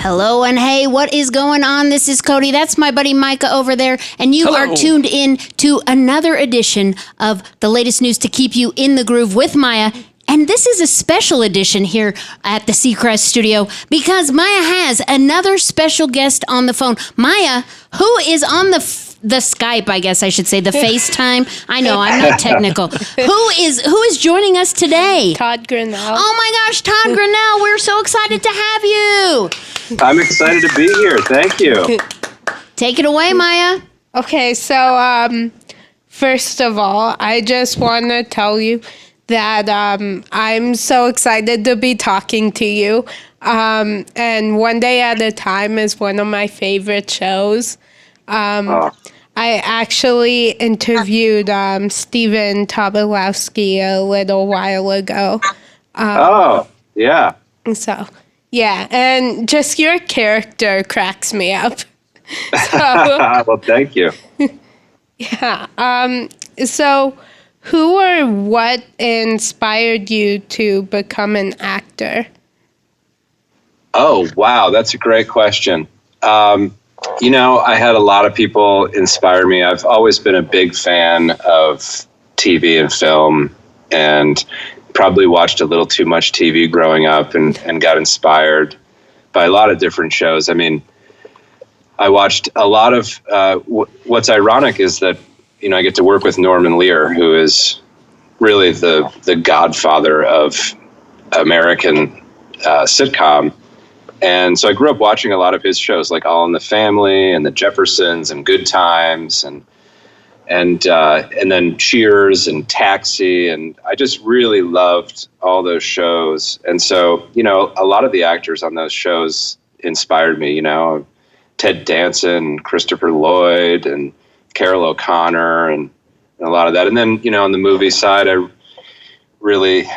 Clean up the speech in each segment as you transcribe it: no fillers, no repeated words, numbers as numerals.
Hello and hey, what is going on? This is Cody. That's my buddy Micah over there. And you are tuned in to another edition of the latest news to keep you in the groove with Maya. And this is a special edition here at the Seacrest studio because Maya has another special guest on the phone. Maya, who is on the Skype, I guess I should say, the FaceTime. I know, I'm not technical. Who is joining us today? Todd Grinnell. Oh my gosh, Todd Grinnell, we're so excited to have you. I'm excited to be here. Thank you. Take it away, Maya. Okay, so first of all, I just want to tell you that I'm so excited to be talking to you. And One Day at a Time is one of my favorite shows. I actually interviewed Stephen Tobolowsky a little while ago. Yeah. So, yeah, and just your character cracks me up. So, well, thank you. Yeah. So, who or what inspired you to become an actor? Oh, wow. That's a great question. I had a lot of people inspire me. I've always been a big fan of TV and film and probably watched a little too much TV growing up and got inspired by a lot of different shows. I mean, I watched a lot of what's ironic is that, I get to work with Norman Lear, who is really the godfather of American sitcom. And so I grew up watching a lot of his shows, like All in the Family and The Jeffersons and Good Times and then Cheers and Taxi. And I just really loved all those shows. And so, a lot of the actors on those shows inspired me, Ted Danson, Christopher Lloyd, and Carol O'Connor, and a lot of that. And then, on the movie side, I really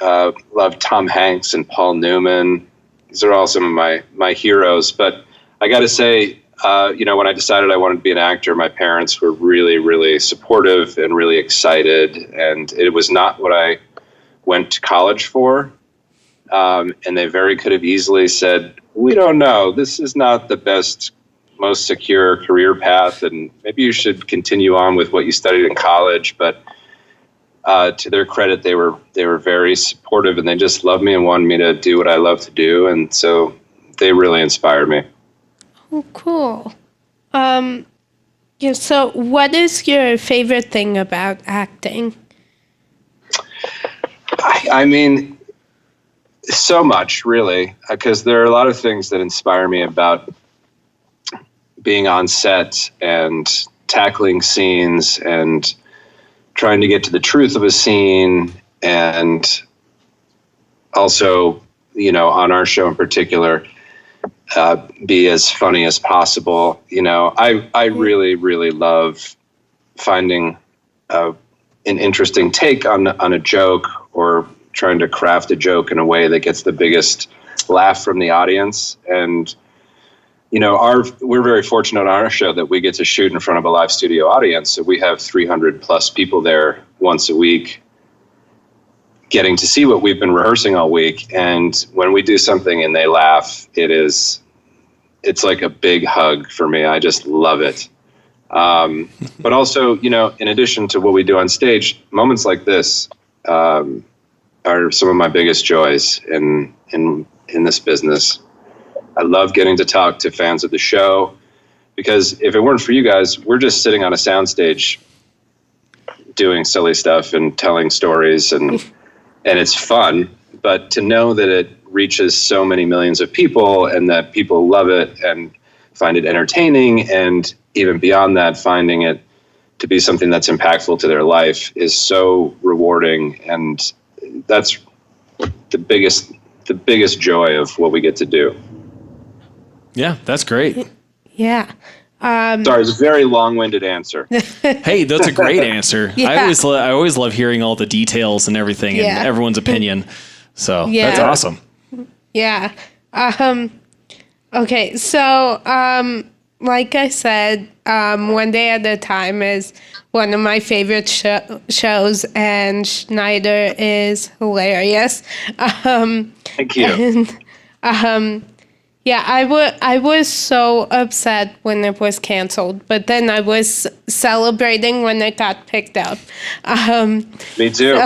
loved Tom Hanks and Paul Newman. These are all some of my heroes. But I got to say, when I decided I wanted to be an actor, my parents were really, really supportive and really excited. And it was not what I went to college for. And they very could have easily said, we don't know. This is not the best, most secure career path. And maybe you should continue on with what you studied in college. But to their credit, they were very supportive, and they just loved me and wanted me to do what I love to do, and so they really inspired me. Oh, cool. So what is your favorite thing about acting? I mean, so much, really, because there are a lot of things that inspire me about being on set and tackling scenes and trying to get to the truth of a scene, and also, on our show in particular, be as funny as possible. I really, really love finding an interesting take on a joke, or trying to craft a joke in a way that gets the biggest laugh from the audience. And we're very fortunate on our show that we get to shoot in front of a live studio audience. So we have 300 plus people there once a week getting to see what we've been rehearsing all week. And when we do something and they laugh, it's like a big hug for me. I just love it. But also, in addition to what we do on stage, moments like this are some of my biggest joys in this business. I love getting to talk to fans of the show, because if it weren't for you guys, we're just sitting on a soundstage doing silly stuff and telling stories, and it's fun. But to know that it reaches so many millions of people and that people love it and find it entertaining, and even beyond that, finding it to be something that's impactful to their life is so rewarding. And that's the biggest joy of what we get to do. Yeah, that's great. Yeah. Sorry, it's a very long-winded answer. Hey, that's a great answer. Yeah. I always love hearing all the details and everything and everyone's opinion. So that's awesome. Yeah. Okay, so like I said, One Day at a Time is one of my favorite shows, and Schneider is hilarious. Thank you. And, Yeah, I was so upset when it was canceled, but then I was celebrating when it got picked up. Me too.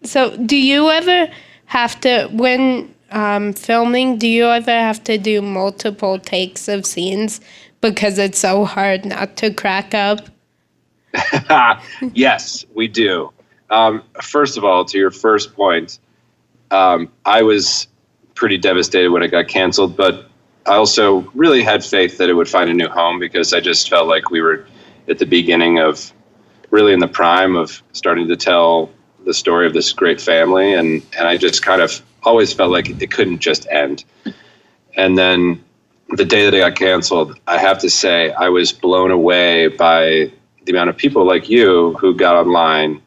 So do you ever have to, when filming, do you ever have to do multiple takes of scenes because it's so hard not to crack up? Yes, we do. First of all, to your first point, I was pretty devastated when it got canceled, but I also really had faith that it would find a new home because I just felt like we were at the beginning of, really in the prime of starting to tell the story of this great family. And I just kind of always felt like it couldn't just end. And then the day that it got canceled, I have to say I was blown away by the amount of people like you who got online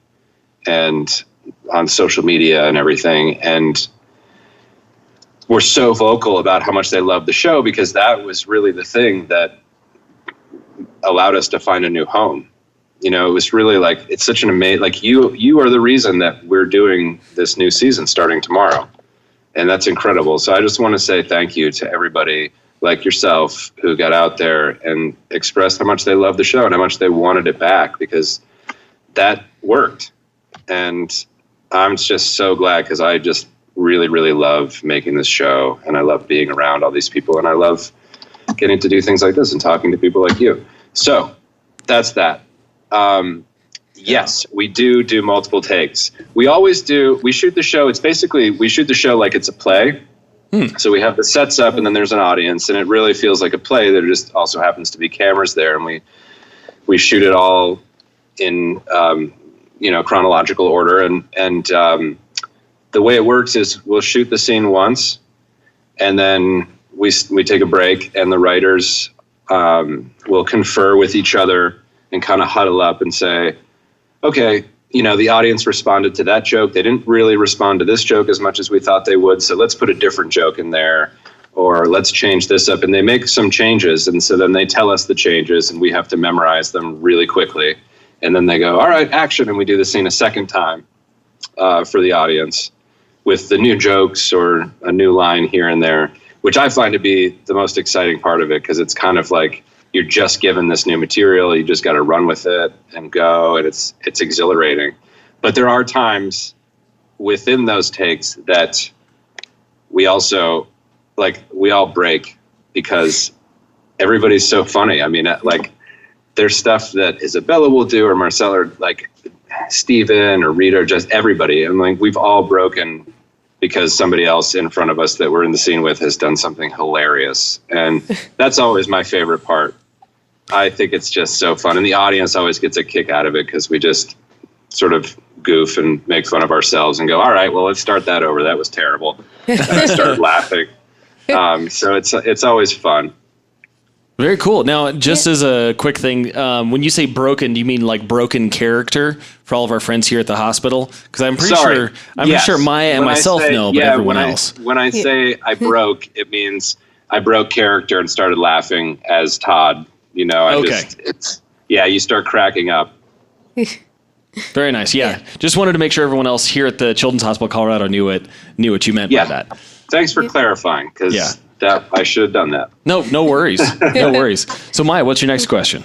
and on social media and everything, and were so vocal about how much they loved the show, because that was really the thing that allowed us to find a new home. You know, it was really like, it's such an amazing, like you are the reason that we're doing this new season starting tomorrow. And that's incredible. So I just want to say thank you to everybody like yourself who got out there and expressed how much they loved the show and how much they wanted it back, because that worked. And I'm just so glad, because I just really, really love making this show, and I love being around all these people, and I love getting to do things like this and talking to people like you. So that's that. Yes, we do multiple takes. We always do. We shoot the show. It's basically, we shoot the show like it's a play. So we have the sets up, and then there's an audience, and it really feels like a play. There just also happens to be cameras there, and we shoot it all in chronological order. And the way it works is we'll shoot the scene once, and then we take a break, and the writers will confer with each other and kind of huddle up and say, okay, the audience responded to that joke. They didn't really respond to this joke as much as we thought they would, so let's put a different joke in there, or let's change this up. And they make some changes, and so then they tell us the changes, and we have to memorize them really quickly. And then they go, all right, action, and we do the scene a second time for the audience with the new jokes or a new line here and there, which I find to be the most exciting part of it, because it's kind of like you're just given this new material, you just got to run with it and go, and it's exhilarating. But there are times within those takes that we also, we all break, because everybody's so funny. I mean, there's stuff that Isabella will do, or Marcella, or Steven or Rita, or just everybody. And we've all broken because somebody else in front of us that we're in the scene with has done something hilarious. And that's always my favorite part. I think it's just so fun. And the audience always gets a kick out of it, because we just sort of goof and make fun of ourselves and go, all right, well, let's start that over. That was terrible. And I start laughing. So it's always fun. Very cool. Now, just as a quick thing, when you say broken, do you mean like broken character for all of our friends here at the hospital? Because I'm pretty sure Maya and myself know, but everyone else. When I say I broke, it means I broke character and started laughing as Todd. You start cracking up. Very nice. Yeah. Just wanted to make sure everyone else here at the Children's Hospital Colorado knew what you meant by that. Thanks for clarifying, because I should have done that. No worries. No worries. So Maya, what's your next question?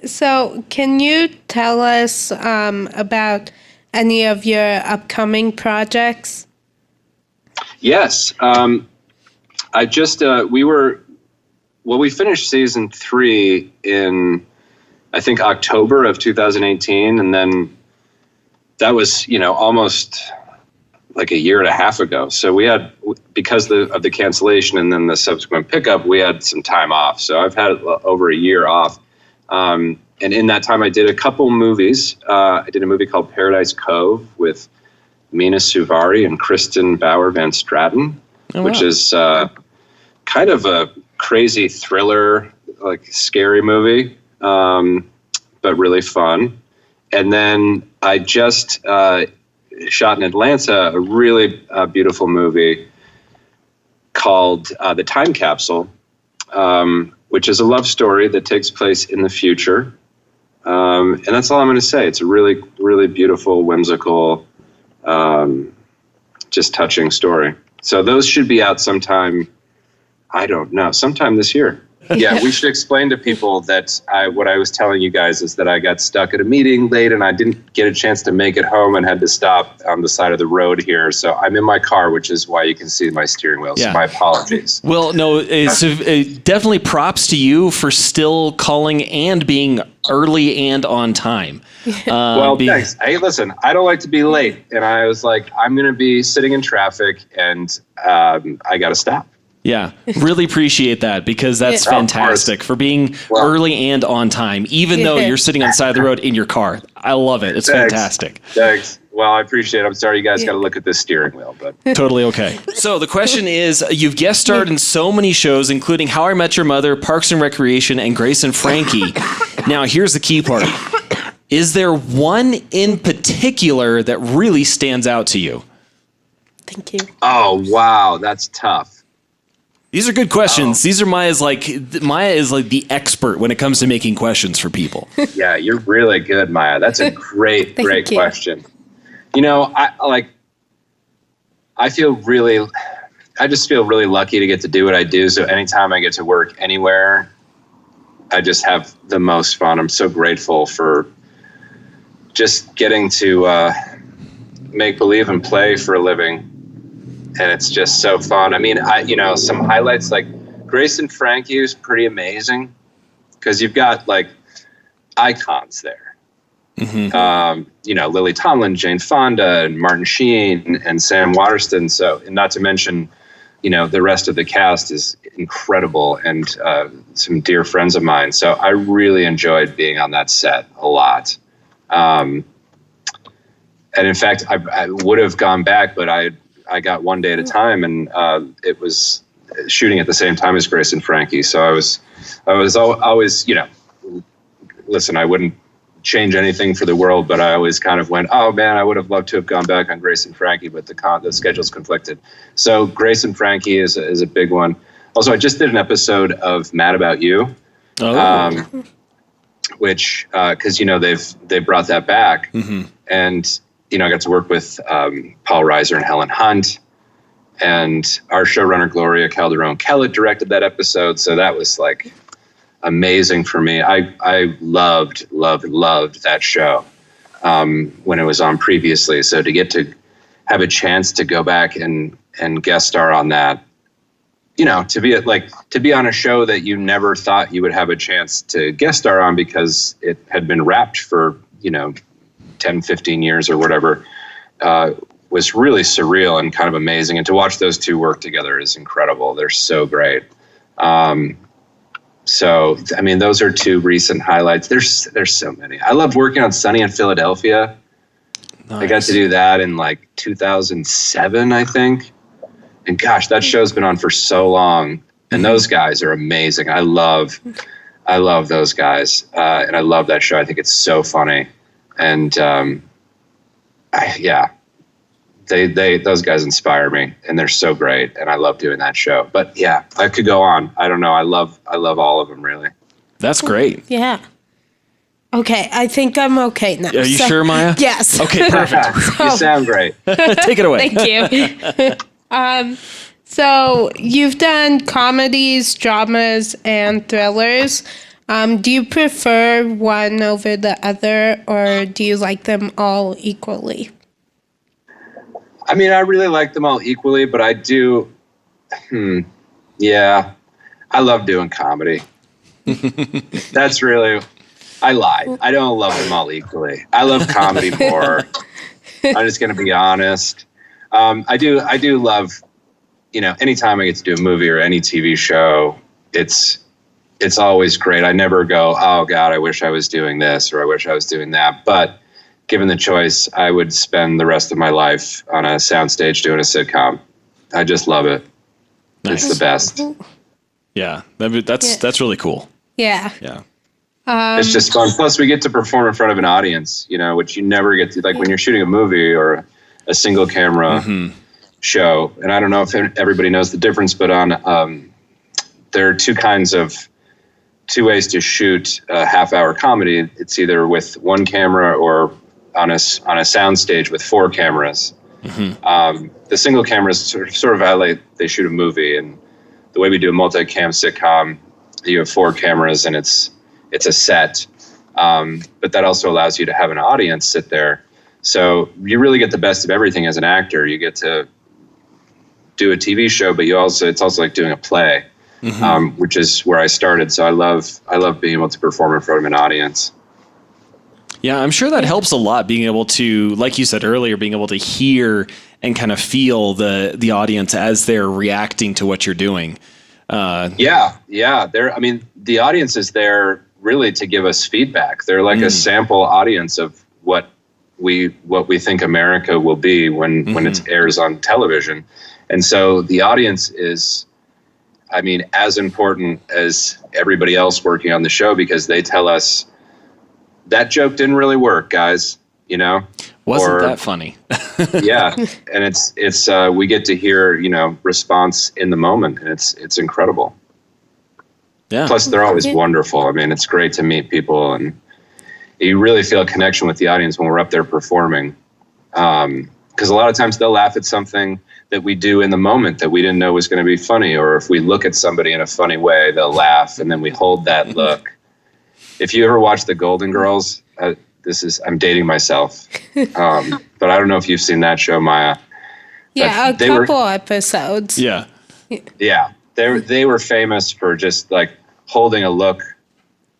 So can you tell us about any of your upcoming projects? Yes. I just, we finished season 3 in, I think, October of 2018. And then that was, almost like a year and a half ago. So we had, because of the cancellation and then the subsequent pickup, we had some time off. So I've had over a year off. And in that time, I did a couple movies. I did a movie called Paradise Cove with Mina Suvari and Kristen Bauer Van Straten, which is kind of a crazy thriller, scary movie, but really fun. And then I just shot in Atlanta a really beautiful movie called The Time Capsule, which is a love story that takes place in the future. And that's all I'm going to say. It's a really, really beautiful, whimsical, just touching story. So those should be out sometime, I don't know, sometime this year. Yeah, we should explain to people that what I was telling you guys is that I got stuck at a meeting late and I didn't get a chance to make it home and had to stop on the side of the road here. So I'm in my car, which is why you can see my steering wheel. So my apologies. Well, no, definitely props to you for still calling and being early and on time. Thanks. Hey, listen, I don't like to be late. And I was like, I'm going to be sitting in traffic and I got to stop. Yeah, really appreciate that because that's fantastic for being early and on time, even though you're sitting on the side of the road in your car. I love it. It's fantastic. Thanks. Well, I appreciate it. I'm sorry you guys got to look at this steering wheel, but totally okay. So the question is, you've guest starred in so many shows, including How I Met Your Mother, Parks and Recreation, and Grace and Frankie. Now, here's the key part. Is there one in particular that really stands out to you? Thank you. Oh, wow. That's tough. These are good questions. These are Maya is like the expert when it comes to making questions for people. Yeah, you're really good, Maya. That's a great question. You know, I just feel really lucky to get to do what I do. So anytime I get to work anywhere, I just have the most fun. I'm so grateful for just getting to make believe and play for a living. And it's just so fun. I mean, some highlights like Grace and Frankie is pretty amazing because you've got like icons there. Mm-hmm. Lily Tomlin, Jane Fonda, and Martin Sheen, and Sam Waterston. So, and not to mention, the rest of the cast is incredible and some dear friends of mine. So I really enjoyed being on that set a lot. And in fact, I would have gone back, but I got one day at a time, and it was shooting at the same time as Grace and Frankie. So I was always, listen, I wouldn't change anything for the world, but I always kind of went, oh man, I would have loved to have gone back on Grace and Frankie, but the schedules conflicted. So Grace and Frankie is a big one. Also, I just did an episode of Mad About You, which, cause they've brought that back, and I got to work with Paul Reiser and Helen Hunt, and our showrunner Gloria Calderon-Kellett directed that episode. So that was like amazing for me. I loved that show when it was on previously. So to get to have a chance to go back and guest star on that, to be on a show that you never thought you would have a chance to guest star on because it had been wrapped for 10, 15 years or whatever, was really surreal and kind of amazing. And to watch those two work together is incredible. They're so great. So, I mean, those are two recent highlights. There's so many. I loved working on Sunny in Philadelphia. Nice. I got to do that in like 2007, I think. And gosh, that show's been on for so long. And those guys are amazing. I love those guys. And I love that show. I think it's so funny. And those guys inspire me, and they're so great, and I love doing that show. But yeah, I could go on. I don't know. I love all of them, really. That's great. Yeah. Okay, I think I'm okay now. Are you sure, Maya? Yes. Okay, perfect. You sound great. Take it away. Thank you. So you've done comedies, dramas, and thrillers. Do you prefer one over the other, or do you like them all equally? I mean, I really like them all equally, but I do. Yeah, I love doing comedy. That's really. I lied. I don't love them all equally. I love comedy more. I'm just going to be honest. I do love, anytime I get to do a movie or any TV show, it's always great. I never go, oh God, I wish I was doing this or I wish I was doing that. But given the choice, I would spend the rest of my life on a soundstage doing a sitcom. I just love it. Nice. It's the best. Yeah, that's really cool. Yeah. Yeah. It's just fun. Plus, we get to perform in front of an audience, which you never get to, like when you're shooting a movie or a single camera show. And I don't know if everybody knows the difference, but there are two ways to shoot a half-hour comedy. It's either with one camera or on a sound stage with 4 cameras. The single camera is sort of how they shoot a movie, and the way we do a multi-cam sitcom, you have 4 cameras and it's a set, but that also allows you to have an audience sit there. So you really get the best of everything as an actor. You get to do a TV show, but it's also like doing a play, which is where I started. So I love being able to perform in front of an audience. Yeah, I'm sure that helps a lot, being able to, like you said earlier, being able to hear and kind of feel the audience as they're reacting to what you're doing. Yeah. The audience is there really to give us feedback. They're like a sample audience of what we think America will be when it airs on television. And so the audience is, as important as everybody else working on the show, because they tell us that joke didn't really work, guys, Wasn't that funny? Yeah. And it's we get to hear, response in the moment, and it's incredible. Yeah. Plus they're always wonderful. It's great to meet people, and you really feel a connection with the audience when we're up there performing. Because a lot of times they'll laugh at something that we do in the moment that we didn't know was going to be funny. Or if we look at somebody in a funny way, they'll laugh, and then we hold that look. If you ever watch The Golden Girls, I'm dating myself, but I don't know if you've seen that show, Maya. Yeah, a couple episodes. Yeah. Yeah. They were famous for just like holding a look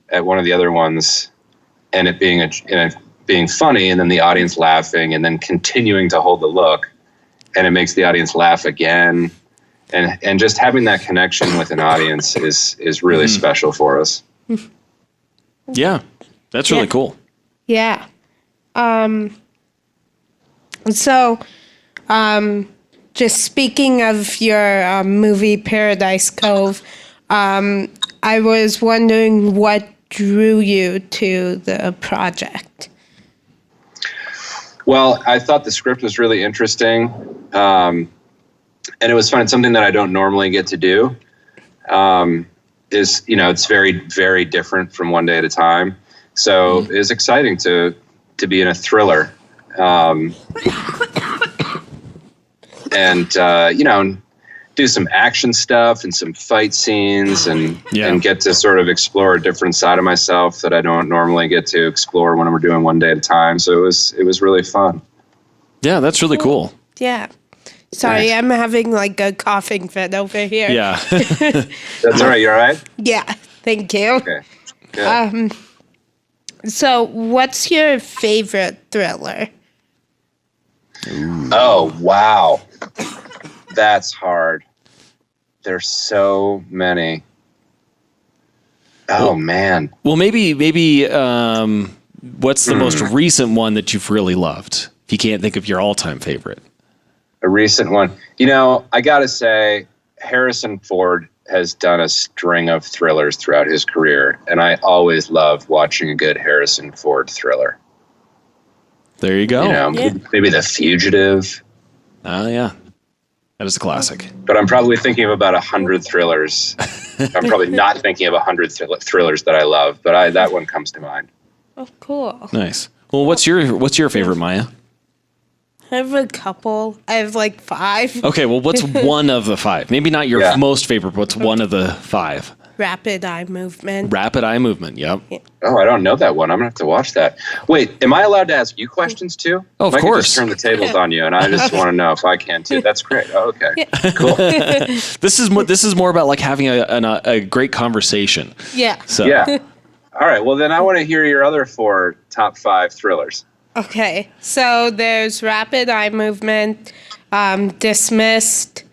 at one of the other ones and it being funny, and then the audience laughing, and then continuing to hold the look, and it makes the audience laugh again. And just having that connection with an audience is really special for us. Yeah. That's really cool. Yeah. Just speaking of your movie Paradise Cove, I was wondering what drew you to the project. Well, I thought the script was really interesting, and it was fun. It's something that I don't normally get to do. It's very, very different from One Day at a Time. So it was exciting to be in a thriller, and do some action stuff and some fight scenes, and get to sort of explore a different side of myself that I don't normally get to explore when we're doing One Day at a Time. So it was really fun. Yeah, that's really cool. Yeah. Sorry, I'm having like a coughing fit over here. Yeah. That's all right. You're all right? Yeah. Thank you. Okay. Good. So what's your favorite thriller? Oh, wow. That's hard. There's so many. Oh, man. Well, maybe what's the most recent one that you've really loved? If you can't think of your all-time favorite. A recent one. I got to say, Harrison Ford has done a string of thrillers throughout his career, and I always love watching a good Harrison Ford thriller. There you go. Maybe The Fugitive. Oh, yeah. That is a classic. But I'm probably thinking of about 100 thrillers. I'm probably not thinking of 100 thrillers that I love, but that one comes to mind. Oh, cool. Nice. Well, what's your favorite, Maya? I have a couple. I have like 5. Okay, well, what's one of the 5? Maybe not your most favorite, but what's one of the 5? Rapid eye movement. Rapid eye movement, yep. Yeah. Oh, I don't know that one. I'm going to have to watch that. Wait, am I allowed to ask you questions too? Oh, of course. I can just turn the tables on you, and I just want to know if I can too. That's great. Oh, okay, cool. This is more about like having a great conversation. Yeah. So. Yeah. All right, well then I want to hear your other 4 top 5 thrillers. Okay, so there's Rapid Eye Movement, Dismissed,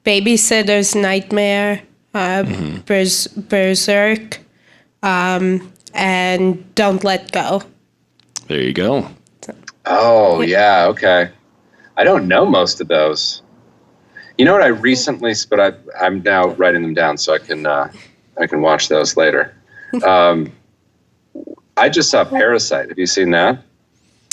Babysitter's Nightmare, Berserk, and Don't Let Go. There you go. Oh, yeah, okay. I don't know most of those. You know what I recently, but I'm now writing them down so I can watch those later. I just saw Parasite. Have you seen that?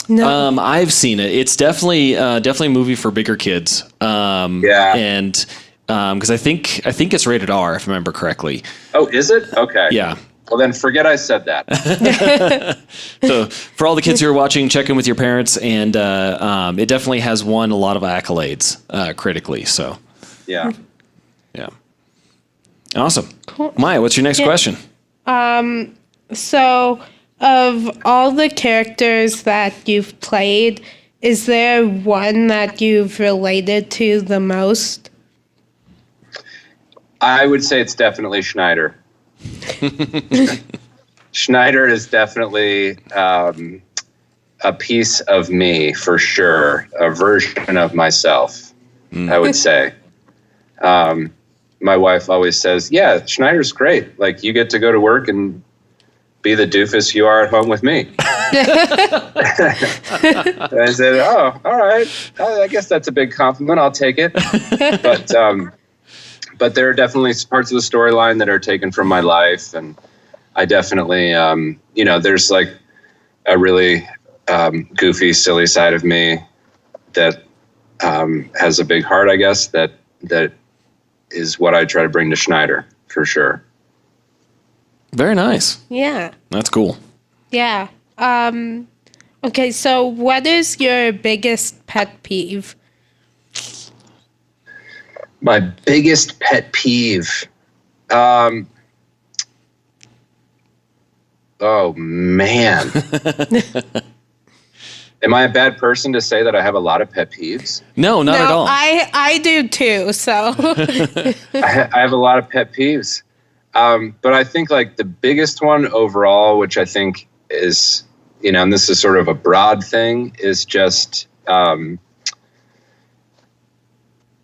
No. I've seen it. It's definitely a movie for bigger kids. Yeah. And because I think it's rated R, if I remember correctly. Oh, is it? Okay. Yeah. Well, then forget I said that. So for all the kids who are watching, check in with your parents, and it definitely has won a lot of accolades critically. So yeah. Awesome. Cool. Maya, what's your next question? So of all the characters that you've played, is there one that you've related to the most? I would say it's definitely Schneider. Schneider is definitely a piece of me, for sure. A version of myself, I would say. My wife always says, yeah, Schneider's great. Like, you get to go to work and be the doofus you are at home with me. And I said, oh, all right. I guess that's a big compliment. I'll take it. But there are definitely parts of the storyline that are taken from my life. And I definitely, there's like a really goofy, silly side of me that has a big heart, I guess, that is what I try to bring to Schneider, for sure. Very nice. Yeah. That's cool. Yeah. Okay, so what is your biggest pet peeve? My biggest pet peeve. Oh, man. Am I a bad person to say that I have a lot of pet peeves? No, not at all. I do too, so. I have a lot of pet peeves. But I think like the biggest one overall, which I think is, and this is sort of a broad thing, is just, I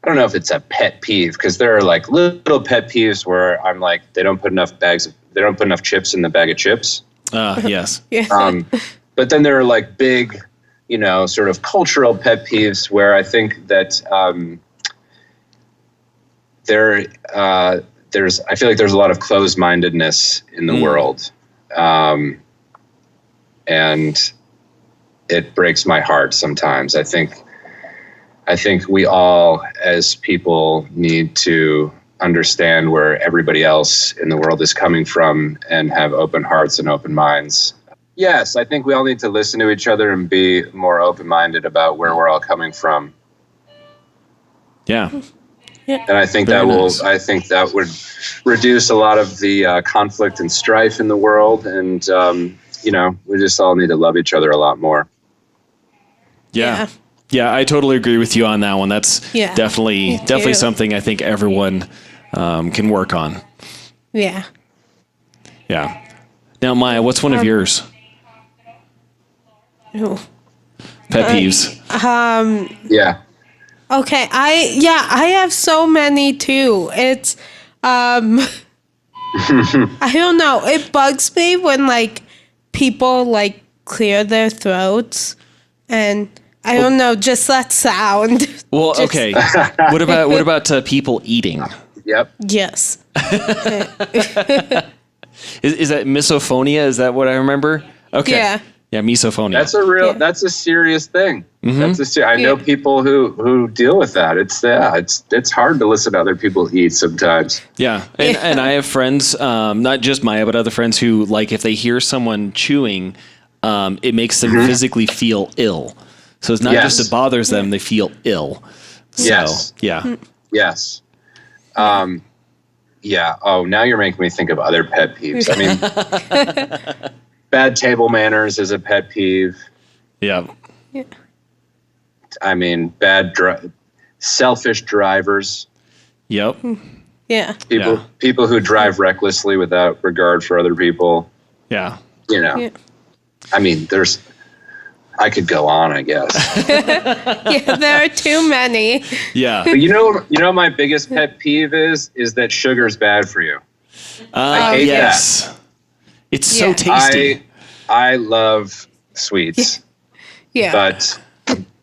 don't know if it's a pet peeve, because there are like little pet peeves where I'm like, they don't put enough chips in the bag of chips. Yes. But then there are like big, sort of cultural pet peeves where I think that I feel like there's a lot of closed-mindedness in the world. And it breaks my heart sometimes. I think we all, as people, need to understand where everybody else in the world is coming from and have open hearts and open minds. Yes, I think we all need to listen to each other and be more open-minded about where we're all coming from. Yeah. And I think that would reduce a lot of the conflict and strife in the world. And, we just all need to love each other a lot more. Yeah. Yeah, I totally agree with you on that one. That's definitely something I think everyone can work on. Yeah. Yeah. Now, Maya, what's one of yours? Pet peeves. Yeah. Okay, I have so many too. It's I don't know. It bugs me when like people like clear their throats, and I don't know, just that sound. Well, okay. What about people eating? Yep. Yes. Is that misophonia? Is that what I remember? Okay. Yeah. Yeah, misophonia. That's a serious thing. Mm-hmm. I know people who deal with that. It's hard to listen to other people eat sometimes. Yeah. And I have friends, not just Maya, but other friends who, like, if they hear someone chewing, it makes them physically feel ill. So it's not just it bothers them, they feel ill. So, yes. Yeah. Yes. Yeah. Oh, now you're making me think of other pet peeves. I mean, bad table manners is a pet peeve. Yeah. I mean, selfish drivers. Yep. Yeah. People who drive recklessly without regard for other people. Yeah. Yeah. I mean, I could go on, I guess. Yeah, there are too many. Yeah. But you know my biggest pet peeve is that sugar's bad for you. I hate that. It's so tasty. I love sweets. Yeah. But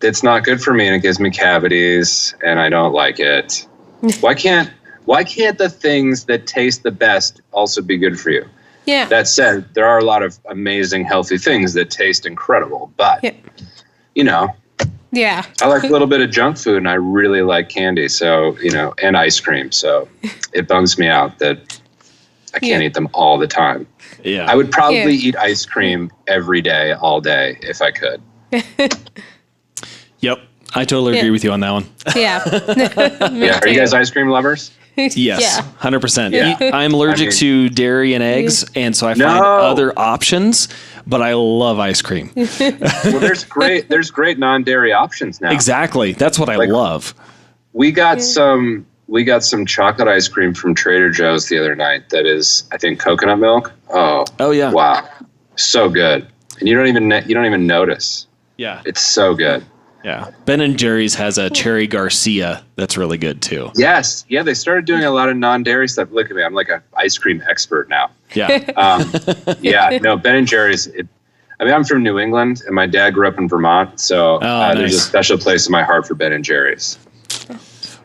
it's not good for me, and it gives me cavities, and I don't like it. Why can't the things that taste the best also be good for you? Yeah. That said, there are a lot of amazing, healthy things that taste incredible, but Yeah. I like a little bit of junk food, and I really like candy. So, and ice cream. So it bums me out that I can't eat them all the time. Yeah. I would probably eat ice cream every day, all day, if I could. Yep. I totally agree with you on that one. Yeah. Yeah. Are you guys ice cream lovers? Yes, 100%. Yeah. I'm allergic to dairy and eggs, and so I find other options, but I love ice cream. Well, there's great non-dairy options now. Exactly. That's what I love. We got some chocolate ice cream from Trader Joe's the other night that is, I think, coconut milk. Oh yeah. Wow. So good. And you don't even notice. Yeah. It's so good. Yeah. Ben & Jerry's has a Cherry Garcia that's really good too. Yes. Yeah, they started doing a lot of non-dairy stuff. Look at me. I'm like an ice cream expert now. Yeah. Yeah. No, Ben & Jerry's. I'm from New England, and my dad grew up in Vermont, so there's a special place in my heart for Ben & Jerry's.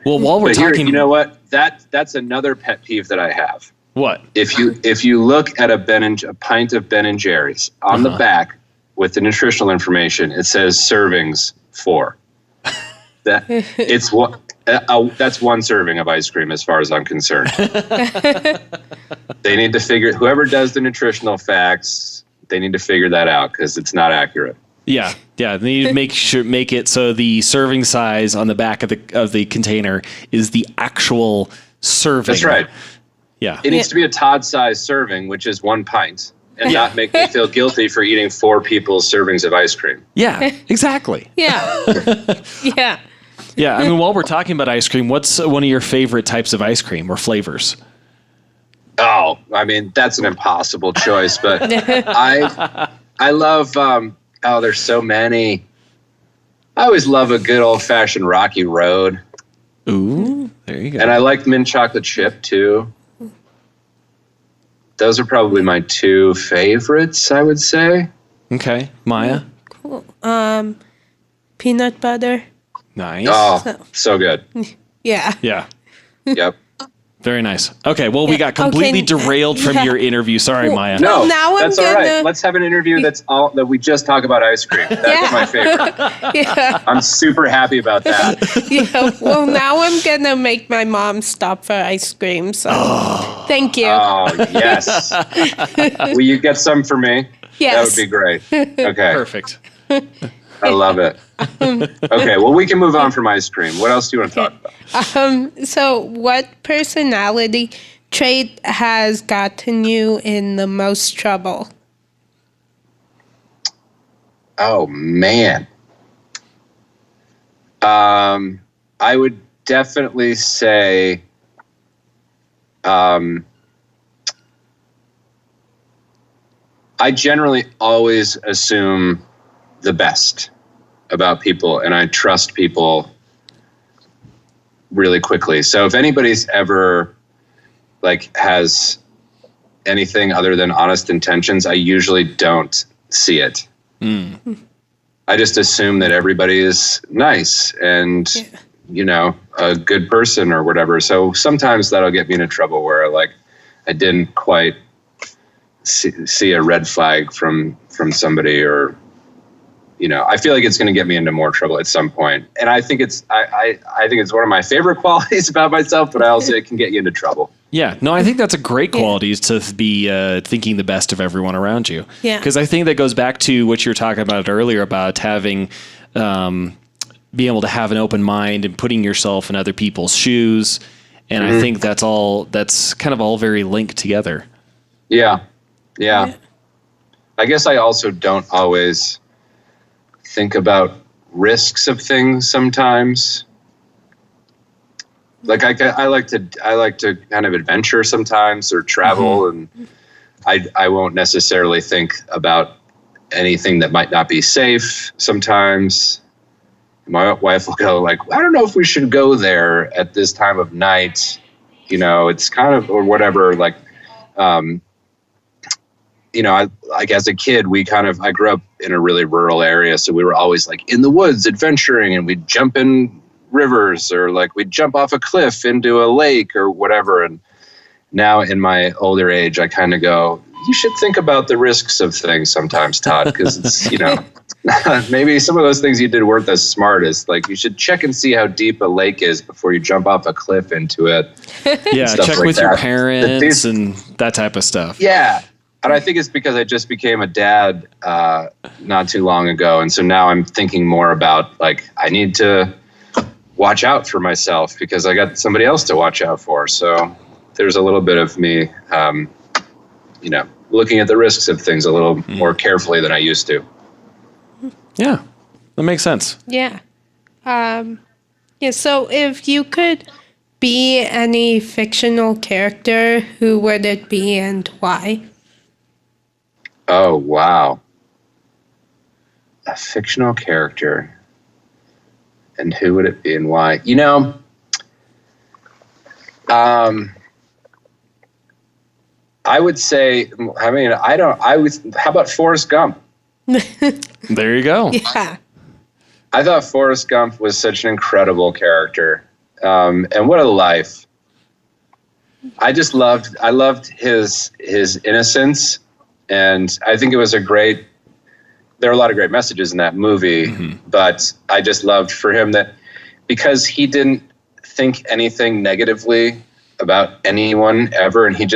Well, while we're talking, you know what? That's another pet peeve that I have. What? If you look at a pint of Ben & Jerry's on the back with the nutritional information, it says servings 4. That's one serving of ice cream as far as I'm concerned. They need to whoever does the nutritional facts, they need to figure that out because it's not accurate. Yeah. They need to make it so the serving size on the back of the container is the actual serving. That's right. Yeah. It needs to be a Todd size serving, which is 1 pint, and not make me feel guilty for eating 4 people's servings of ice cream. Yeah, exactly. Yeah. Yeah. Yeah. I mean, while we're talking about ice cream, what's one of your favorite types of ice cream or flavors? Oh, I mean, that's an impossible choice, but I love, there's so many. I always love a good old fashioned Rocky Road. Ooh, there you go. And I like mint chocolate chip too. Those are probably my 2 favorites, I would say. Okay. Maya? Cool. Peanut butter. Nice. Oh, so good. Yeah. Yeah. Yep. Very nice. Okay, well, we got completely derailed from your interview. Sorry, Maya. No, that's all right. Let's have an interview that we just talk about ice cream. That's my favorite. Yeah. I'm super happy about that. Yeah. Well, now I'm going to make my mom stop for ice cream. So thank you. Oh, yes. Will you get some for me? Yes. That would be great. Okay. Perfect. I love it. Okay, well, we can move on from ice cream. What else do you want to talk about? So what personality trait has gotten you in the most trouble? Oh, man. I would definitely say I generally always assume the best about people, and I trust people really quickly. So if anybody's ever has anything other than honest intentions, I usually don't see it. I just assume that everybody is nice and a good person or whatever. So sometimes that'll get me into trouble where I didn't quite see a red flag from somebody, or I feel like it's going to get me into more trouble at some point. And I think it's I think it's one of my favorite qualities about myself, but I also it can get you into trouble. Yeah, no, I think that's a great quality is to be thinking the best of everyone around you. Yeah, because I think that goes back to what you were talking about earlier about having being able to have an open mind and putting yourself in other people's shoes. And I think that's kind of all very linked together. Yeah. I guess I also don't always think about risks of things sometimes. I like to kind of adventure sometimes or travel, and I won't necessarily think about anything that might not be safe sometimes. My wife will go I don't know if we should go there at this time of night. It's kind of, or whatever, as a kid, I grew up in a really rural area. So we were always in the woods adventuring, and we'd jump in rivers, or we'd jump off a cliff into a lake or whatever. And now in my older age, I kind of go, you should think about the risks of things sometimes, Todd, because it's, maybe some of those things you did weren't as smart as, like, you should check and see how deep a lake is before you jump off a cliff into it. Yeah, check like with your parents and that type of stuff. Yeah. And I think it's because I just became a dad not too long ago. And so now I'm thinking more about, like, I need to watch out for myself because I got somebody else to watch out for. So there's a little bit of me, looking at the risks of things a little more carefully than I used to. Yeah, that makes sense. Yeah. So if you could be any fictional character, who would it be and why? Oh, wow. A fictional character. And who would it be and why? I would say, how about Forrest Gump? There you go. Yeah. I thought Forrest Gump was such an incredible character. And what a life. I loved his innocence. And I think it was there are a lot of great messages in that movie, but I just loved for him that because he didn't think anything negatively about anyone ever. And he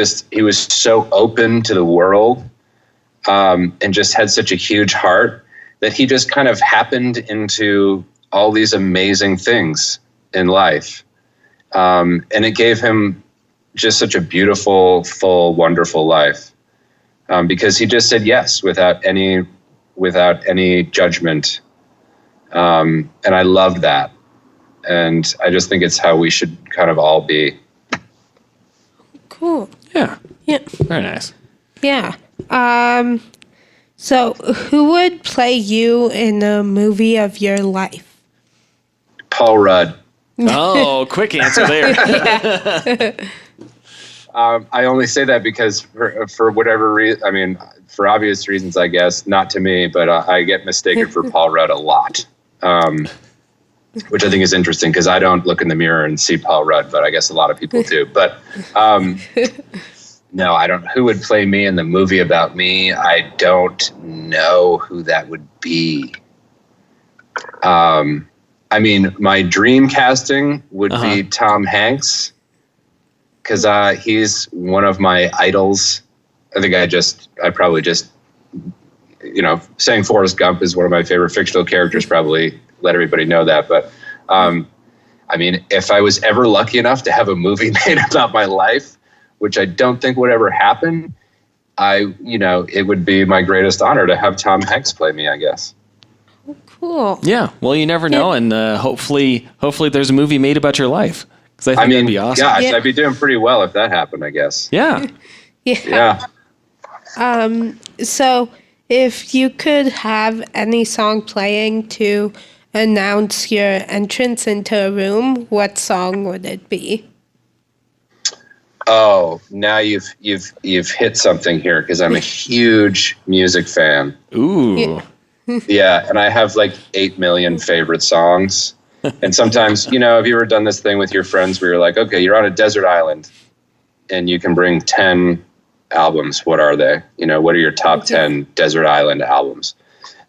was so open to the world, and just had such a huge heart that he just kind of happened into all these amazing things in life. And it gave him just such a beautiful, full, wonderful life. Because he just said yes without any judgment. And I loved that. And I just think it's how we should kind of all be. Cool. Yeah. Yeah. Very nice. Yeah. So who would play you in a movie of your life? Paul Rudd. Oh, quick answer there. I only say that because for whatever reason, for obvious reasons, I guess, not to me, but I get mistaken for Paul Rudd a lot, which I think is interesting because I don't look in the mirror and see Paul Rudd, but I guess a lot of people do. But no, I don't. Who would play me in the movie about me? I don't know who that would be. My dream casting would be Tom Hanks. Because he's one of my idols. I think I probably just, saying Forrest Gump is one of my favorite fictional characters, probably let everybody know that. But, if I was ever lucky enough to have a movie made about my life, which I don't think would ever happen, it would be my greatest honor to have Tom Hanks play me, I guess. Cool. Yeah. Well, you never know. And hopefully there's a movie made about your life. I think that'd be awesome. Gosh, I'd be doing pretty well if that happened, I guess. Yeah. Yeah. So if you could have any song playing to announce your entrance into a room, what song would it be? Oh, now you've hit something here because I'm a huge music fan. Ooh. Yeah, and I have like 8 million favorite songs. And sometimes, have you ever done this thing with your friends where you're like, okay, you're on a desert island and you can bring 10 albums. What are they? What are your top 10 desert island albums?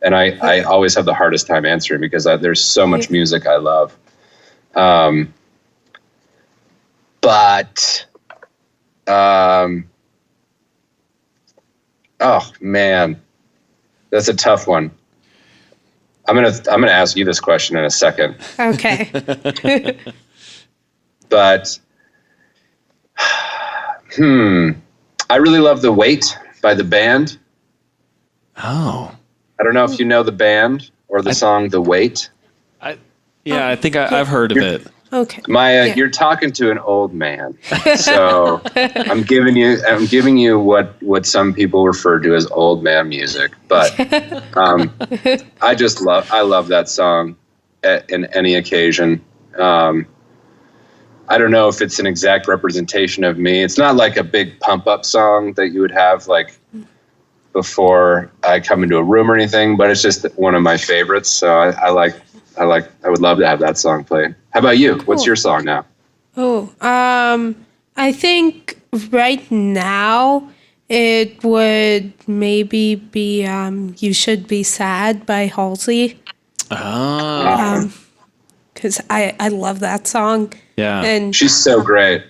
And I always have the hardest time answering because there's so much music I love. Oh man, that's a tough one. I'm gonna ask you this question in a second. Okay. But I really love The Weight by the band. Oh. I don't know if you know the band or the song The Weight. I think I've heard of it. Okay. Maya, you're talking to an old man. So I'm giving you what some people refer to as old man music. But I love that song in any occasion. I don't know if it's an exact representation of me. It's not like a big pump up song that you would have like before I come into a room or anything, but it's just one of my favorites. So I would love to have that song played. How about you? Cool. What's your song now? I think right now it would maybe be You Should Be Sad by Halsey. Oh. Because I love that song. Yeah. And she's so great.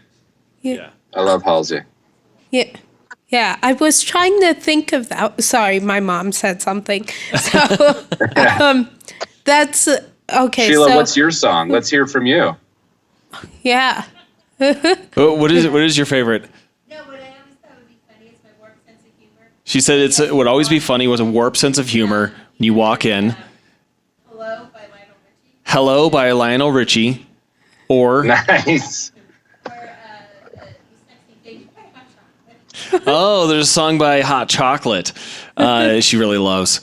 yeah. I love Halsey. Yeah. Yeah, I was trying to think of that. Sorry, my mom said something. So that's okay. Sheila, so, what's your song? Let's hear from you. Yeah. What is your favorite? No, what I always thought would be funny is my warped sense of humor. She said it would always be funny with a warped sense of humor when you walk in. Hello by Lionel Richie. Hello by Lionel Richie. Or Nice. Or Sexy Thing by Hot Chocolate. oh, there's a song by Hot Chocolate. She really loves.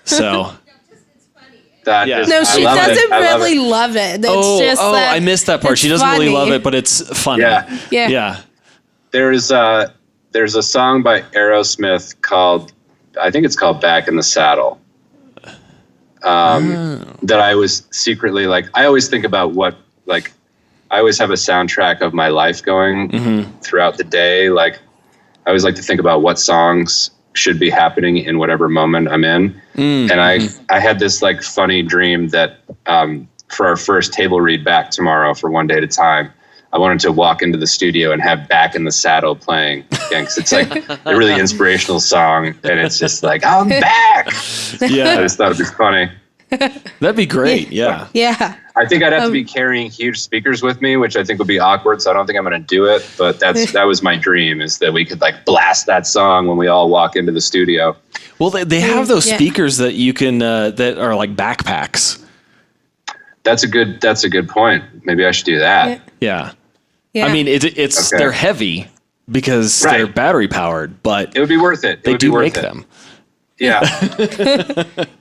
So It's funny. That Yeah. is- No, I she love it. doesn't I love really it. love it. It's just that I missed that part. it's She doesn't really funny. love it, but it's funny. Yeah. Yeah. Yeah. There's a song by Aerosmith called, I think it's called Back in the Saddle. That I was secretly like, I always think about I always have a soundtrack of my life going throughout the day. Like, I always like to think about what songs should be happening in whatever moment I'm in. And I had this like funny dream that for our first table read back tomorrow for One Day at a Time, I wanted to walk into the studio and have Back in the Saddle playing again, because it's like a really inspirational song, and it's just like, I'm back. I Yeah. just thought it'd be funny. That'd be great. Yeah. Yeah. I think I'd have to be carrying huge speakers with me, which I think would be awkward. So I don't think I'm going to do it. But that was my dream, is that we could like blast that song when we all walk into the studio. Well, they have those Yeah. speakers that you can that are like backpacks. That's a good point. Maybe I should do that. Yeah. Yeah. I mean, it's Okay. they're heavy because Right. they're battery powered, but It would be worth it. they would do be worth make it. them. Yeah.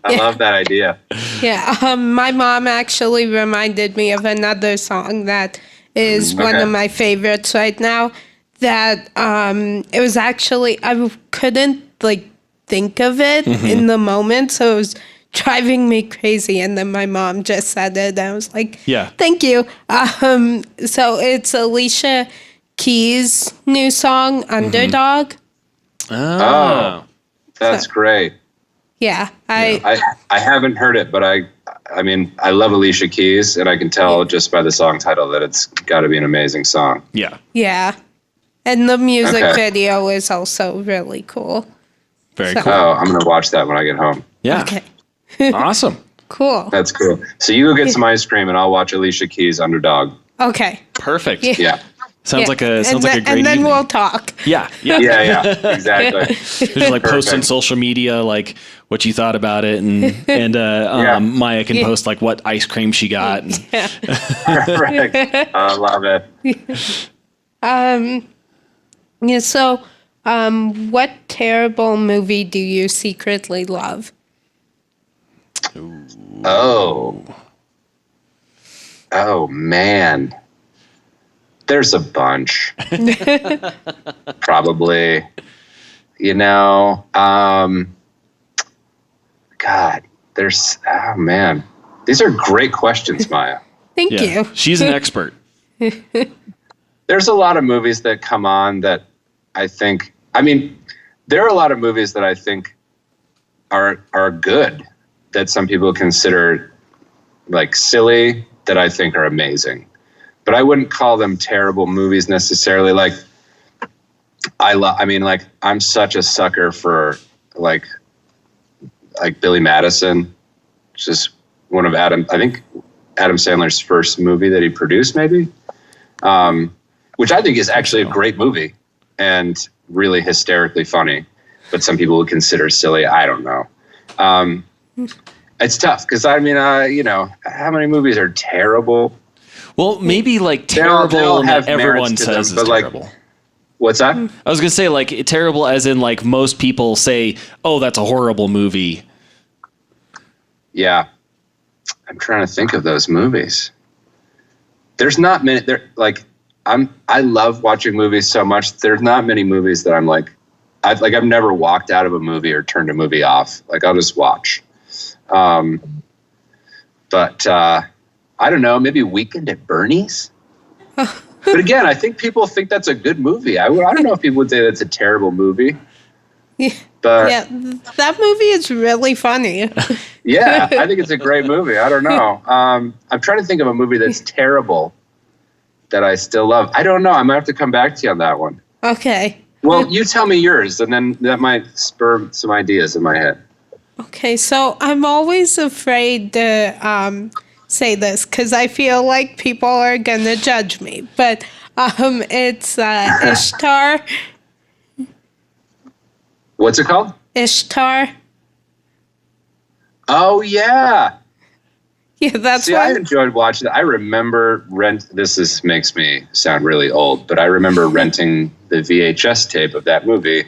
I love that idea. Yeah, my mom actually reminded me of another song that is one Okay. of my favorites right now. That it was actually, I couldn't like think of it in the moment, so it was driving me crazy. And then my mom just said it, and I was like, Yeah. thank you." So it's Alicia Keys' new song, "Underdog." Oh, that's great. Yeah, I haven't heard it, but I mean, I love Alicia Keys, and I can tell just by the song title that it's got to be an amazing song. Yeah. Yeah. And the music Okay. video is also really cool. Very So- cool. Oh, I'm going to watch that when I get home. Yeah. Okay. Awesome. Cool. That's cool. So you go get some ice cream, and I'll watch Alicia Keys' Underdog. Okay. Perfect. Yeah. Yeah. Sounds like a great And then evening. we'll talk. Yeah. Yeah. Yeah, exactly. Just like post on Perfect. social media, like what you thought about it, and Maya can post like what ice cream she got. Perfect. I love it. Yeah, so what terrible movie do you secretly love? Oh man. There's a bunch. Probably. You know, God, oh man. These are great questions, Maya. Thank Yeah. you. She's an expert. There's a lot of movies that come on that there are a lot of movies that I think are good, that some people consider like silly, that I think are amazing. But I wouldn't call them terrible movies necessarily. Like, I'm such a sucker for like Billy Madison, which is one of Adam Sandler's first movie that he produced, maybe, which I think is actually a great movie and really hysterically funny, but some people would consider silly. I don't know. It's tough because how many movies are terrible? Well, maybe like They all terrible have that everyone merits to says them, is but, like, terrible. What's that? I was gonna say like terrible as in like most people say, oh, that's a horrible movie. Yeah. I'm trying to think of those movies. There's not many. I love watching movies so much. There's not many movies that I'm like, I've never walked out of a movie or turned a movie off. Like, I'll just watch. But I don't know, maybe Weekend at Bernie's. But again, I think people think that's a good movie. I don't know if people would say that's a terrible movie. But that movie is really funny. Yeah, I think it's a great movie. I don't know. I'm trying to think of a movie that's terrible that I still love. I don't know. I might have to come back to you on that one. Okay. Well, you tell me yours, and then that might spur some ideas in my head. Okay, so I'm always afraid to say this because I feel like people are going to judge me. But it's Ishtar. What's it called? Ishtar. Oh, yeah. Yeah, that's See, I enjoyed watching it. I remember this makes me sound really old, but I remember renting the VHS tape of that movie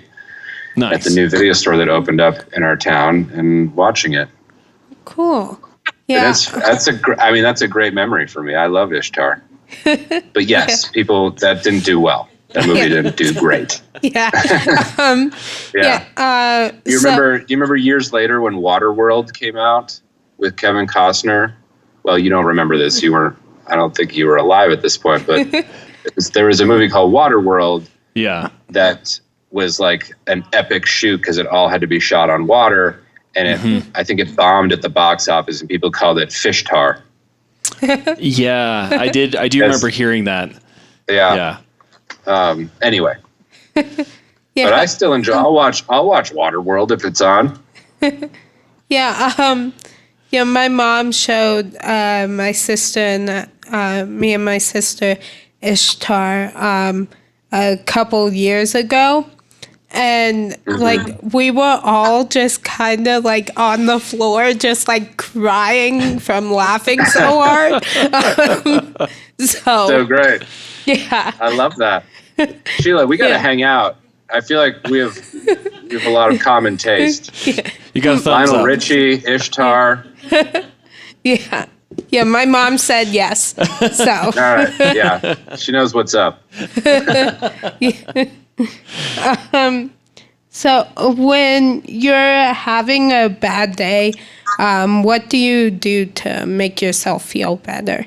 at the new video store that opened up in our town and watching it. Cool. Yeah. That's a great memory for me. I love Ishtar. But yes, people, that didn't do well. That movie didn't do great. Yeah. Do you remember years later when Waterworld came out with Kevin Costner? Well, you don't remember this. I don't think you were alive at this point, but there was a movie called Waterworld. Yeah. That was like an epic shoot because it all had to be shot on water. And I think it bombed at the box office and people called it fish tar. Yeah, I do remember hearing that. Yeah. Anyway. But I still enjoy. I'll watch Waterworld if it's on. My mom showed my sister and me and my sister Ishtar a couple years ago, and like we were all just kind of like on the floor, just like crying from laughing so hard. So great. Yeah, I love that. Sheila, we got to hang out. I feel like we have a lot of common taste. You got a thumbs Lionel up. Richie, Ishtar. Yeah, my mom said yes. So. All right, yeah. She knows what's up. So when you're having a bad day, what do you do to make yourself feel better?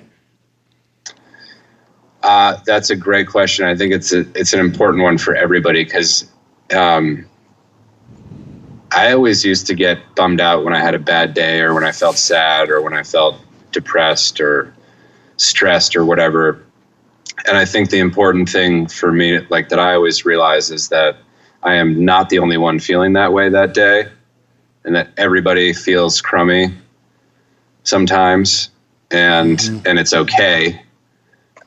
That's a great question. I think it's an important one for everybody because I always used to get bummed out when I had a bad day or when I felt sad or when I felt depressed or stressed or whatever. And I think the important thing for me, like that I always realize, is that I am not the only one feeling that way that day, and that everybody feels crummy sometimes, and it's okay.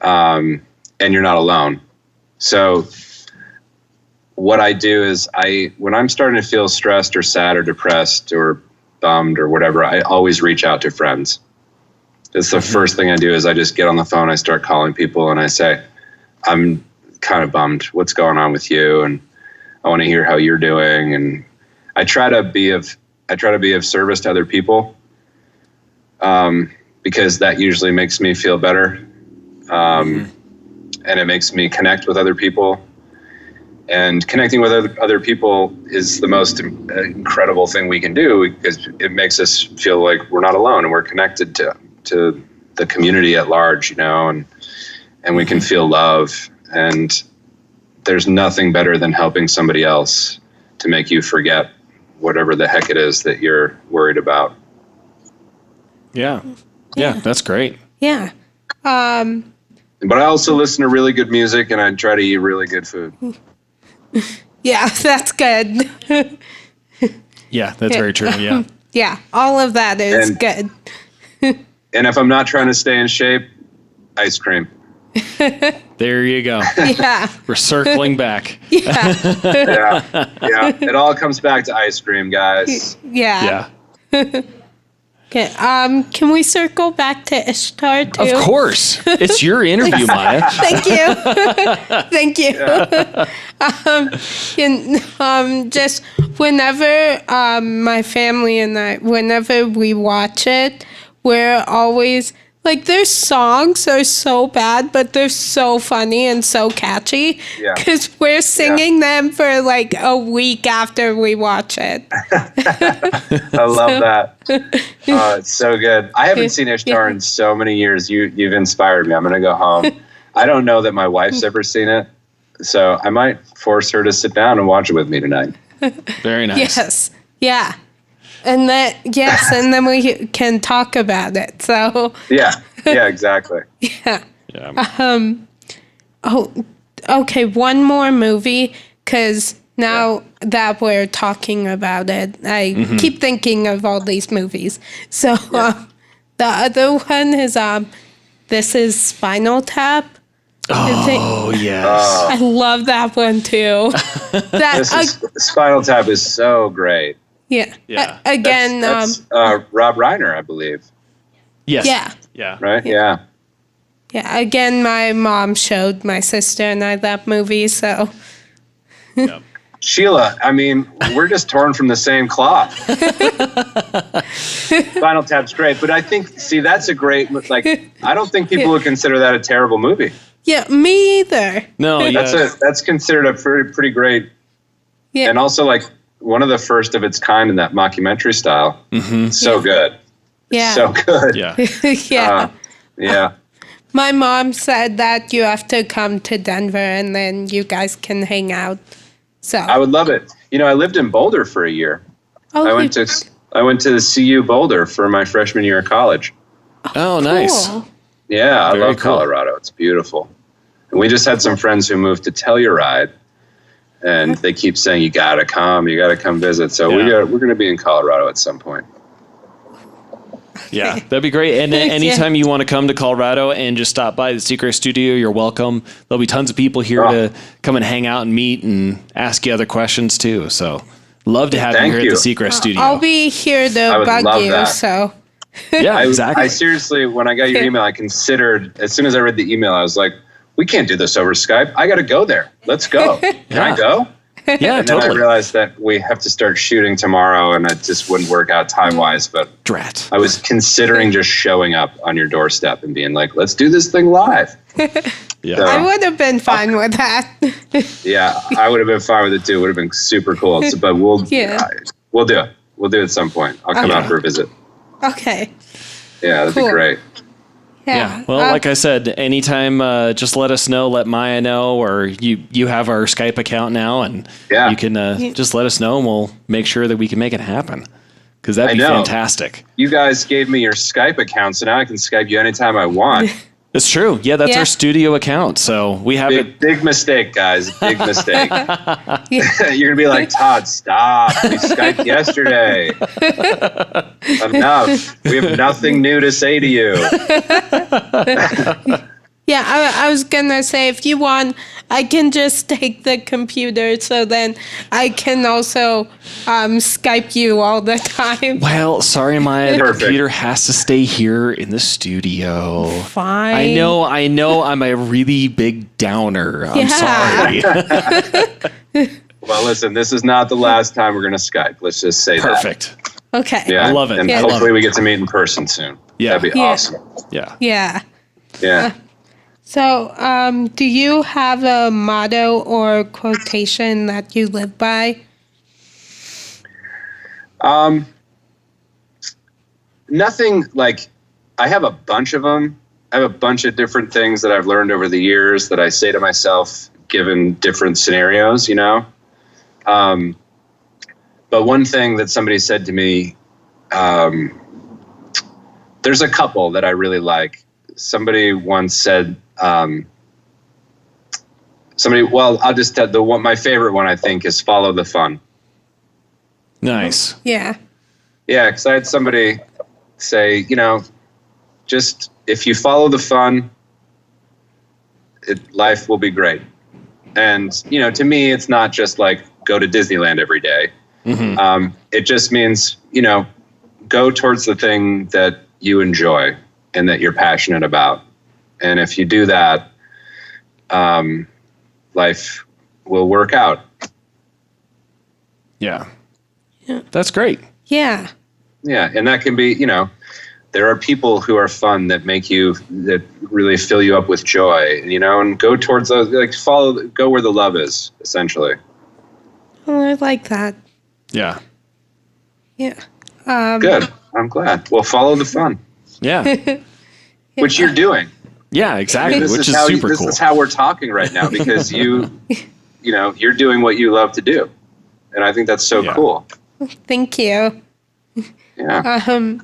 And you're not alone. So what I do is when I'm starting to feel stressed or sad or depressed or bummed or whatever, I always reach out to friends. It's the first thing I do is I just get on the phone, I start calling people and I say, I'm kind of bummed. What's going on with you? And I want to hear how you're doing. And I try to be of service to other people, because that usually makes me feel better. And it makes me connect with other people, and connecting with other people is the most incredible thing we can do, because it makes us feel like we're not alone and we're connected to the community at large, and we can feel love. And there's nothing better than helping somebody else to make you forget whatever the heck it is that you're worried about. Yeah, that's great. Yeah. But I also listen to really good music, and I try to eat really good food. Yeah, that's good. Yeah, that's very true. Yeah. Yeah, all of that is good. And if I'm not trying to stay in shape, ice cream. There you go. Yeah. We're circling back. Yeah. Yeah. It all comes back to ice cream, guys. Yeah. Okay. Can we circle back to Ishtar too? Of course. It's your interview, Maya. Thank you. Thank you. Just whenever my family and I, whenever we watch it, we're always like, their songs are so bad, but they're so funny and so catchy. Because we're singing them for like a week after we watch it. I love that. Oh, it's so good. I haven't seen Ishtar in so many years. You've inspired me. I'm going to go home. I don't know that my wife's ever seen it, so I might force her to sit down and watch it with me tonight. Very nice. Yes. Yeah. And then we can talk about it. So Yeah, exactly. yeah. Yeah. Okay, one more movie, because now that we're talking about it, I keep thinking of all these movies. So the other one is this is Spinal Tap. Oh, yes. I love that one too. Spinal Tap is so great. Yeah. Yeah. Again, That's Rob Reiner, I believe. Yes. Yeah. Yeah. Right? Yeah. Yeah. Again, my mom showed my sister and I that movie, so. Yep. Sheila, I mean, we're just torn from the same cloth. Spinal Tap's great, but I think, that's a great, I don't think people would consider that a terrible movie. Yeah, me either. No, yeah. That's considered a pretty great, and also one of the first of its kind in that mockumentary style. Mm-hmm. So good. Yeah. So good. Yeah. Yeah. Yeah. My mom said that you have to come to Denver and then you guys can hang out. So I would love it. I lived in Boulder for a year. Oh, I went to the CU Boulder for my freshman year of college. Oh, nice. cool. Yeah, Very I love cool. Colorado. It's beautiful. And we just had some friends who moved to Telluride, and they keep saying, you got to come visit. So Yeah. we're going to be in Colorado at some point. Yeah, that'd be great. And anytime you want to come to Colorado and just stop by the Secret Studio, you're welcome. There'll be tons of people here to come and hang out and meet and ask you other questions too. So love to have you here at the Secret Studio. I'll be here to would bug love you. that. So Yeah, exactly. I seriously, when I got your email, I considered, as soon as I read the email, I was like, we can't do this over Skype. I got to go there. Let's go. Can I go? Yeah, And then I totally. realized that we have to start shooting tomorrow, and it just wouldn't work out time-wise. But Drat. I was considering just showing up on your doorstep and being like, let's do this thing live. Yeah. So- I would have been fine with that. Yeah, I would have been fine with it too. It would have been super cool. But we'll do it. We'll do it at some point. I'll come out for a visit. Okay. Yeah, that'd be Cool. great. Yeah. Well, like I said, anytime, just let us know, let Maya know, or you have our Skype account now, and you can just let us know, and we'll make sure that we can make it happen. Because that'd be fantastic. You guys gave me your Skype account, so now I can Skype you anytime I want. It's true. Yeah, that's our studio account. So we have it. Big mistake, guys. Big mistake. You're going to be like, Todd, stop. We Skyped yesterday. Enough. We have nothing new to say to you. Yeah, I was going to say, if you want, I can just take the computer so then I can also Skype you all the time. Well, sorry, Maya. The Perfect. computer has to stay here in the studio. Fine. I know. I'm a really big downer. I'm sorry. Well, listen, this is not the last time we're going to Skype. Let's just say Perfect. Okay. that. Yeah. I love it. And Yeah. hopefully we get to meet in person soon. Yeah. That'd be awesome. Yeah. Yeah. Yeah. So, do you have a motto or quotation that you live by? Nothing like, I have a bunch of them. I have a bunch of different things that I've learned over the years that I say to myself, given different scenarios, But one thing that somebody said to me, there's a couple that I really like. Somebody once said, I'll just tell my favorite one, I think, is follow the fun. Nice. Yeah. Yeah, because I had somebody say, just if you follow the fun, life will be great. And, to me, it's not just like go to Disneyland every day. Mm-hmm. It just means, go towards the thing that you enjoy and that you're passionate about. And if you do that, life will work out. Yeah. That's great. Yeah. Yeah. And that can be, there are people who are fun that that really fill you up with joy, and go towards those, go where the love is, essentially. Oh, I like that. Yeah. Yeah. Good. I'm glad. Well, follow the fun. Yeah. Which you're doing. Yeah, exactly. Which is super cool. This is how we're talking right now, because you're doing what you love to do. And I think that's so cool. Thank you. Yeah.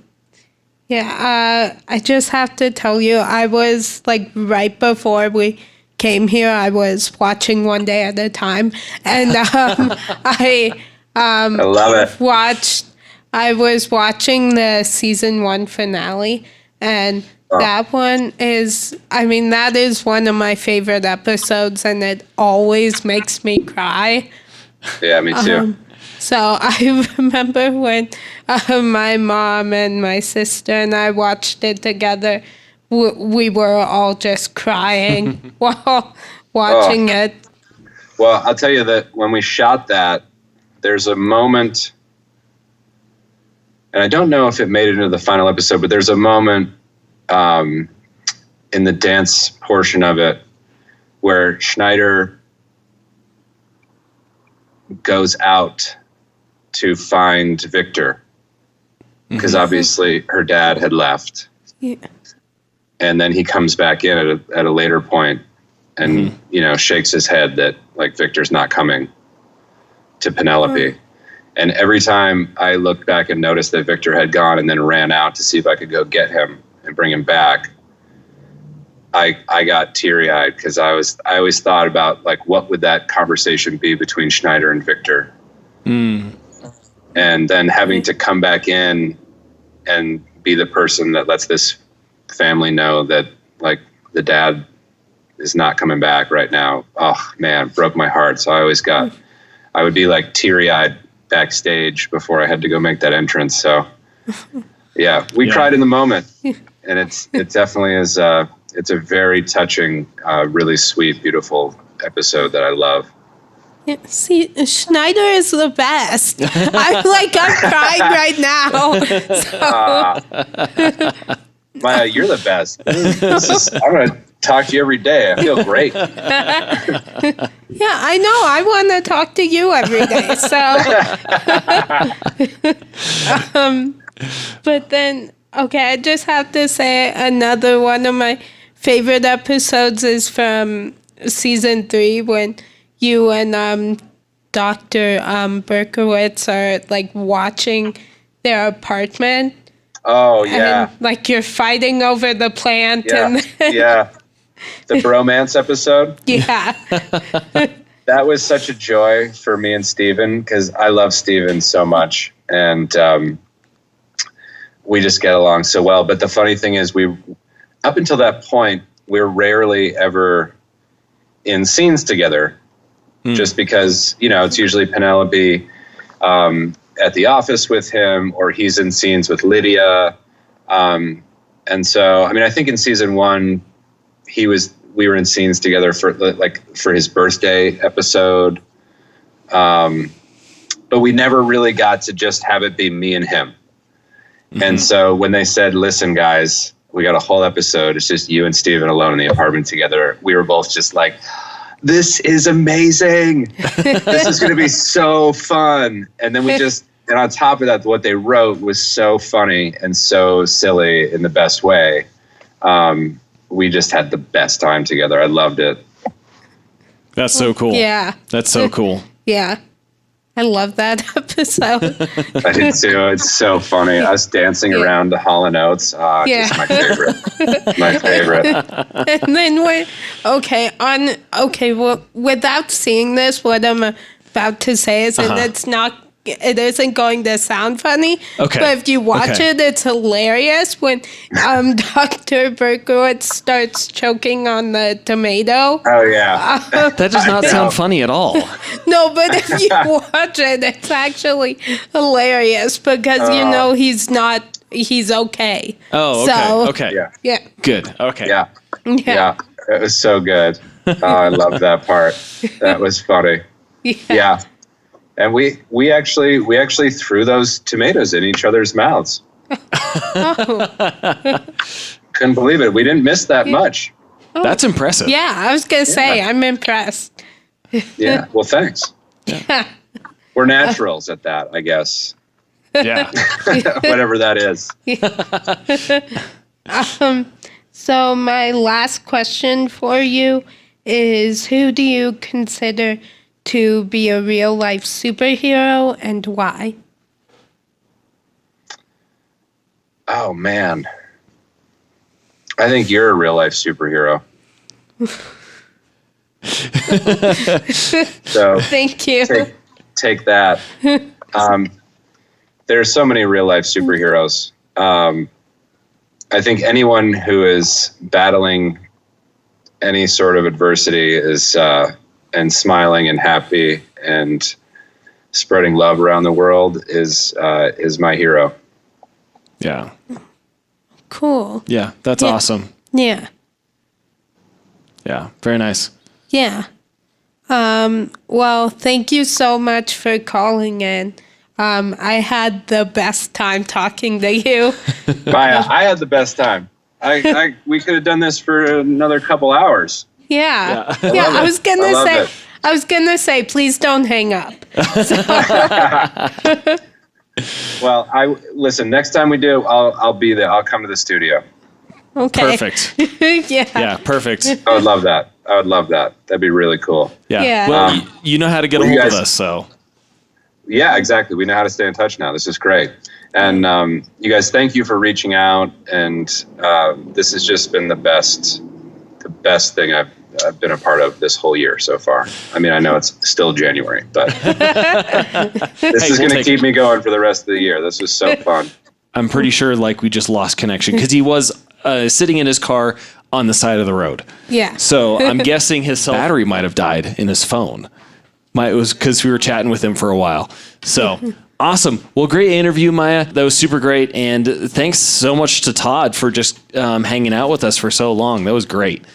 I just have to tell you, I was like right before we came here, I was watching one day at a time, and I love it. I was watching the season 1 finale, and that one is, that is one of my favorite episodes, and it always makes me cry. Yeah, me too. So I remember when my mom and my sister and I watched it together, we were all just crying while watching it. Well, I'll tell you that when we shot that, there's a moment, and I don't know if it made it into the final episode, but there's a moment in the dance portion of it where Schneider goes out to find Victor, because obviously her dad had left. Yeah. And then he comes back in at a later point and, shakes his head that like Victor's not coming to Penelope. And every time I looked back and noticed that Victor had gone and then ran out to see if I could go get him and bring him back, I got teary-eyed, because I always thought about like, what would that conversation be between Schneider and Victor? And then having to come back in and be the person that lets this family know that like the dad is not coming back right now. Oh man, broke my heart. So I would be like teary-eyed backstage before I had to go make that entrance. So yeah, we cried in the moment, and it definitely is. It's a very touching, really sweet, beautiful episode that I love. Yeah, see, Schneider is the best. I'm crying right now. So. Maya, you're the best. I'm going to talk to you every day. I feel great. Yeah, I know. I want to talk to you every day. So, but then, okay, I just have to say another one of my favorite episodes is from season 3 when you and Dr. Berkowitz are like watching their apartment. Oh, yeah. And you're fighting over the plant. Yeah, the bromance episode. Yeah. That was such a joy for me and Steven, because I love Steven so much. And we just get along so well. But the funny thing is, up until that point, we're rarely ever in scenes together. Just because, it's usually Penelope at the office with him, or he's in scenes with Lydia. And so, I think in season 1, we were in scenes together for his birthday episode. But we never really got to just have it be me and him. And so when they said, listen, guys, we got a whole episode, it's just you and Steven alone in the apartment together, we were both just like, this is amazing. This is going to be so fun. And then and on top of that, what they wrote was so funny and so silly in the best way. We just had the best time together. I loved it. That's so cool. Yeah. That's so cool. Yeah. I love that episode. I did too. It's so funny. Us dancing around the Hall & Oates. Just my favorite. My favorite. And then well, without seeing this, what I'm about to say is it isn't going to sound funny. Okay. But if you watch it, it's hilarious when Dr. Berkowitz starts choking on the tomato. Oh, yeah. That does not sound funny at all. No, but if you watch it, it's actually hilarious because, he's okay. Oh, okay. So, okay. Yeah. Good. Okay. Yeah. It was so good. Oh, I love that part. That was funny. Yeah. And we actually threw those tomatoes in each other's mouths. Couldn't believe it. We didn't miss that much. That's impressive. Yeah, I was going to say, I'm impressed. Yeah. Well, thanks. Yeah. We're naturals at that, I guess. Yeah. Whatever that is. So my last question for you is, who do you consider to be a real life superhero and why? Oh, man. I think you're a real life superhero. So thank you. Take that. There's so many real life superheroes. I think anyone who is battling any sort of adversity is and smiling and happy and spreading love around the world is my hero. Yeah. Cool. Yeah, that's awesome. Yeah. Yeah, very nice. Yeah. Well, thank you so much for calling in. I had the best time talking to you. Maya, I had the best time. We could have done this for another couple hours. Yeah. I was gonna say, please don't hang up. Well, listen. Next time we do, I'll be there. I'll come to the studio. Okay. Perfect. Yeah. Yeah, perfect. I would love that. That'd be really cool. Yeah. Yeah. Well, you know how to get a hold of us, so. Yeah, exactly. We know how to stay in touch now. This is great. And you guys, thank you for reaching out. And this has just been the best thing I've been a part of this whole year so far. I mean, I know it's still January, but this is going to keep me going for the rest of the year. This was so fun. I'm pretty sure we just lost connection because he was sitting in his car on the side of the road. Yeah. So I'm guessing his battery might have died in his phone. It was because we were chatting with him for a while. So awesome. Well, great interview, Maya. That was super great. And thanks so much to Todd for just hanging out with us for so long. That was great.